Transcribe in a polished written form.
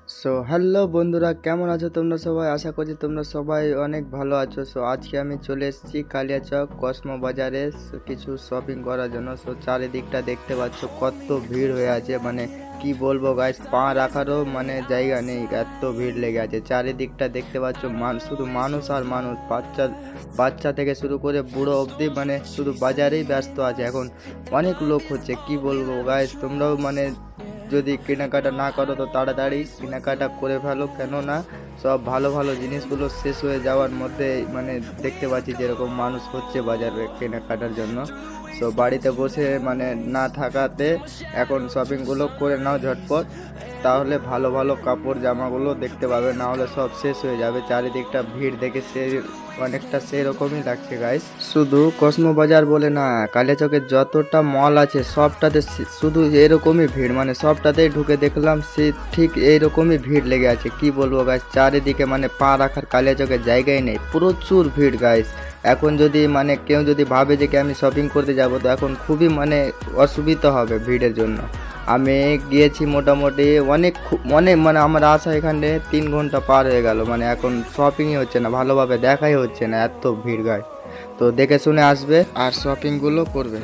So hello বন্ধুরা, কেমন আছো তোমরা সবাই? আশা করছি তোমরা সবাই অনেক ভালো আছো। সো আজকে আমি চলে এসেছি কালিয়াচক কসমো বাজারে কিছু শপিং করার জন্য। সো চারিদিকটা দেখতে পাচ্ছ কত ভিড় হয়ে আছে, মানে কি বলবো গাইস, পা রাখারও মানে জায়গা নেই, এত ভিড় লেগে আছে। চারিদিকটা দেখতে পাচ্ছ শুধু মানুষ আর মানুষ, বাচ্চা বাচ্চা থেকে শুরু করে বুড়ো অবধি, মানে শুধু বাজারেই ব্যস্ত আছে এখন। অনেক লোক হচ্ছে, কি বলবো গাইস, তোমরাও মানে যদি কেনাকাটা না করো তো তাড়াতাড়ি কেনাকাটা করে ফেলো, কেননা সব ভালো ভালো জিনিসগুলো শেষ হয়ে যাওয়ার মধ্যে, মানে দেখতে পাচ্ছি যেরকম মানুষ হচ্ছে বাজারে কেনাকাটার জন্য। সো বাড়িতে বসে মানে না থাকাতে এখন শপিংগুলো করে নাও ঝটপট, তাহলে ভালো ভালো কাপড় জামাগুলো দেখতে পাবে, না হলে সব শেষ হয়ে যাবে। চারিদিকটা ভিড় দেখে অনেকটা সেরকমই লাগছে গাইস। শুধু কসমো বাজার বলে না, কালিয়াচকের যতটা মল আছে সবটাতে শুধু এরকমই ভিড়, মানে সবটাতেই ঢুকে দেখলাম সে ঠিক এইরকমই ভিড় লেগে আছে। কি বলবো গাইস, চারিদিকে মানে পা রাখার কালিয়াচকের জায়গায় নেই, প্রচুর ভিড় গাইস। এখন যদি মানে কেউ যদি ভাবে যে কি আমি শপিং করতে যাব, তো এখন খুবই মানে অসুবিধা হবে ভিড়ের জন্য। আমি গিয়েছি মোটামুটি অনেক অনেক মানে আমার আসা এখানে 3 ঘন্টা পার হয়ে গেল, মানে এখন শপিংই হচ্ছে না, ভালোভাবে দেখাই হচ্ছে না, এত ভিড় গায়। তো দেখে শুনে আসবে আর শপিংগুলো করবে।